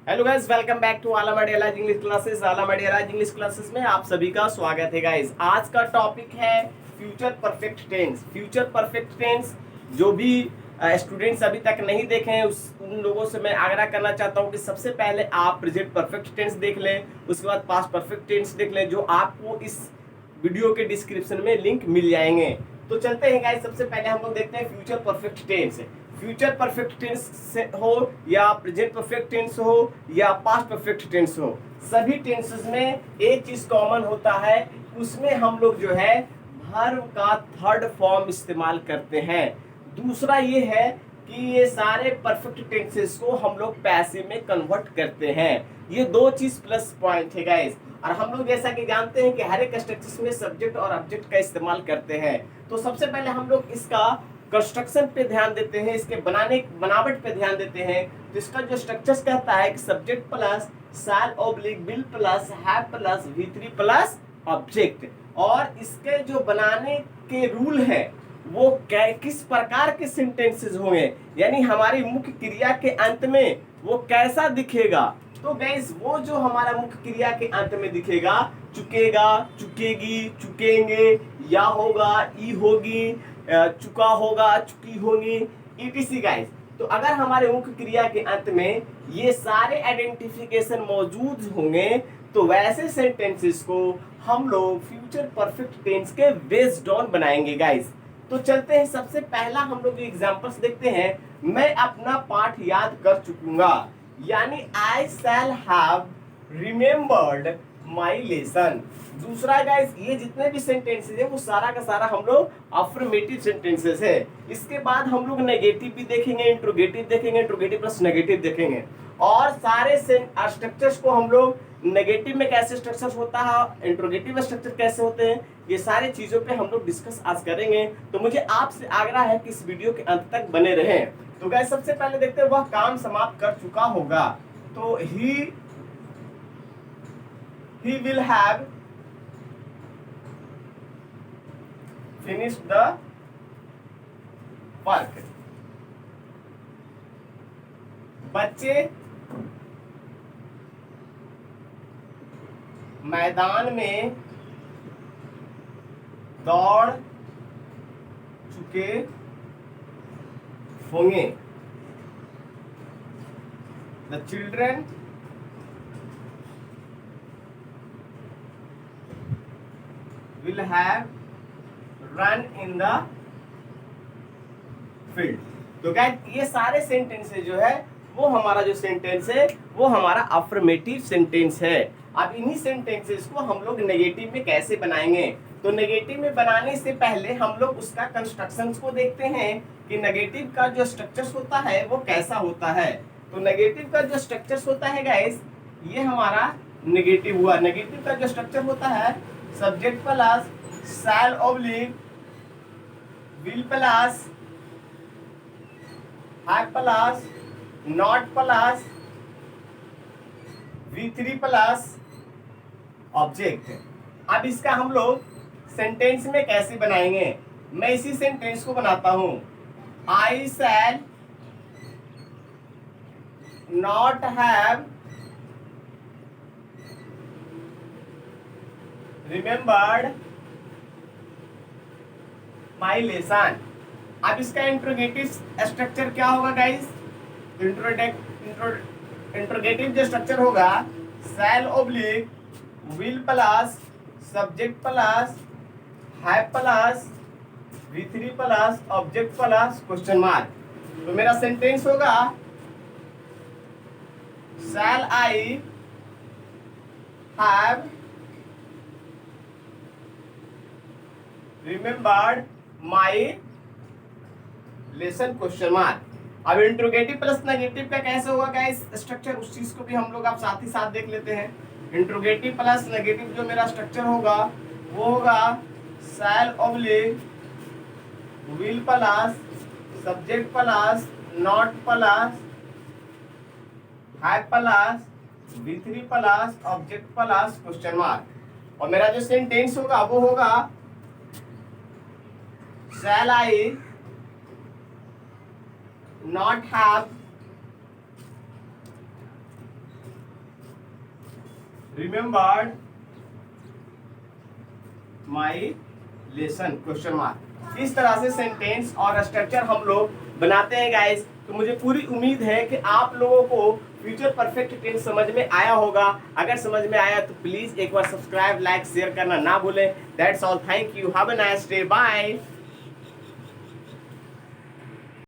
Hello guys, welcome back to आला मडियालाज English classes. आला मडियालाज इंग्लिश क्लासेस में आप सभी का स्वागत है गाइस। आज का टॉपिक है future perfect tense. Future perfect tense जो भी स्टूडेंट्स अभी तक नहीं देखे हैं उन लोगों से मैं आग्रह करना चाहता हूं कि सबसे पहले आप प्रेजेंट परफेक्ट टेंस देख लें, उसके बाद पास्ट परफेक्ट टेंस देख लें, जो आपको इस वीडियो के डिस्क्रिप्शन में लिंक मिल जाएंगे। तो चलते हैं गाइस, सबसे पहले हम लोग देखते हैं future perfect tense. Future perfect tense हो या प्रेजेंट परफेक्ट टेंस हो या पास्ट परफेक्ट टेंस हो, सभी टेंसेस में एक चीज कॉमन होता है, उसमें हम लोग जो है वर्ब का थर्ड फॉर्म इस्तेमाल करते हैं। दूसरा ये है कि ये सारे परफेक्ट टेंसेस को हम लोग पैसिव में कन्वर्ट करते हैं। ये दो चीज प्लस पॉइंट है गाइस। और हम लोग जैसा कि जानते हैं कि हर एक स्ट्रक्चर में सब्जेक्ट और ऑब्जेक्ट का इस्तेमाल करते हैं। तो सबसे पहले हम लोग इसका कंस्ट्रक्शन पे ध्यान देते हैं, इसके बनावट पे ध्यान देते हैं। तो इसका जो स्ट्रक्चर कहता है कि subject plus shall oblique will plus have plus V3 plus object. और इसके जो बनाने के रूल है वो किस प्रकार के सेंटेंसेस होंगे, यानी हमारी मुख्य क्रिया के अंत में वो कैसा दिखेगा। तो गाइस, वो जो हमारा मुख्य क्रिया के अंत में दिखेगा, चुकेगा, चुकेगी, चुकेंगे, या होगा, ई होगी, चुका होगा, चुकी होगी, ईटीसी गाइस। तो अगर हमारे मुख्य क्रिया के अंत में ये सारे आइडेंटिफिकेशन मौजूद होंगे तो वैसे सेंटेंसेस को हम लोग फ्यूचर परफेक्ट टेंस के बेस्ड ऑन बनाएंगे गाइस। तो चलते हैं, सबसे पहला हम लोग एग्जांपल्स देखते हैं। मैं अपना पाठ याद कर चुकूंगा, यानी I shall have remembered my lesson. दूसरा गाइस, ये जितने भी सेंटेंसेस है वो सारा का सारा हम लोग अफर्मेटिव सेंटेंसेस है। इसके बाद हम लोग नेगेटिव भी देखेंगे, इंट्रोगेटिव देखेंगे, इंट्रोगेटिव प्लस नेगेटिव देखेंगे। और सारे स्ट्रक्चर्स को हम लोग नेगेटिव में कैसे स्ट्रक्चर होता है, इंट्रोगेटिव स्ट्रक्चर कैसे होते हैं, ये सारी चीजों पे हम लोग डिस्कस आज करेंगे। तो मुझे आपसे आग्रह है कि इस वीडियो के अंत तक बने रहें। तो गाइस, सबसे पहले देखते हैं वह काम समाप्त कर चुका होगा। तो he will have finished the work। बच्चे मैदान में दौड़ चुके होंगे। The children will have run in the field। तो गाइस, ये सारे सेंटेंसेस जो है वो हमारा जो सेंटेंस है वो हमारा अफर्मेटिव सेंटेंस है। अब इन्हीं सेंटेंसेस को हम लोग नेगेटिव में कैसे बनाएंगे। तो नेगेटिव में बनाने से पहले हम लोग उसका कंस्ट्रक्शंस को देखते हैं कि नेगेटिव का जो स्ट्रक्चर होता है वो कैसा होता है। तो नेगेटिव का जो स्ट्रक्चर होता है गाइस, ये हमारा नेगेटिव हुआ। नेगेटिव का जो स्ट्रक्चर होता है subject plus shall oblique will plus have plus not plus V3 plus object. अब इसका हम लोग सेंटेंस में कैसे बनाएंगे, मैं इसी सेंटेंस को बनाता हूं। I shall not have remembered my lesson. अब इसका इंट्रोगेटिव स्ट्रक्चर क्या होगा गाइस। इंट्रोगेटिव जो स्ट्रक्चर होगा shall oblique will plus subject plus have plus V3 plus object plus question mark. तो मेरा सेंटेंस होगा shall I have remembered my lesson question mark. अब इंट्रोगेटिव प्लस नेगेटिव का कैसे होगा गाइस स्ट्रक्चर, उस चीज को भी हम लोग आप साथ ही साथ देख लेते हैं। इंट्रोगेटिव प्लस नेगेटिव जो मेरा स्ट्रक्चर होगा वो होगा shall oblique will plus subject plus not plus have plus V3 plus object plus question mark. और मेरा जो सेंटेंस होगा वो होगा shall I not have remembered my lesson question mark. इस तरह से सेंटेंस और स्ट्रक्चर हम लोग बनाते हैं गाइस। तो मुझे पूरी उम्मीद है कि आप लोगों को फ्यूचर परफेक्ट टेंस समझ में आया होगा। अगर समझ में आया तो प्लीज एक बार सब्सक्राइब, लाइक, शेयर करना ना भूलें। That's all, thank you, have a nice day, bye.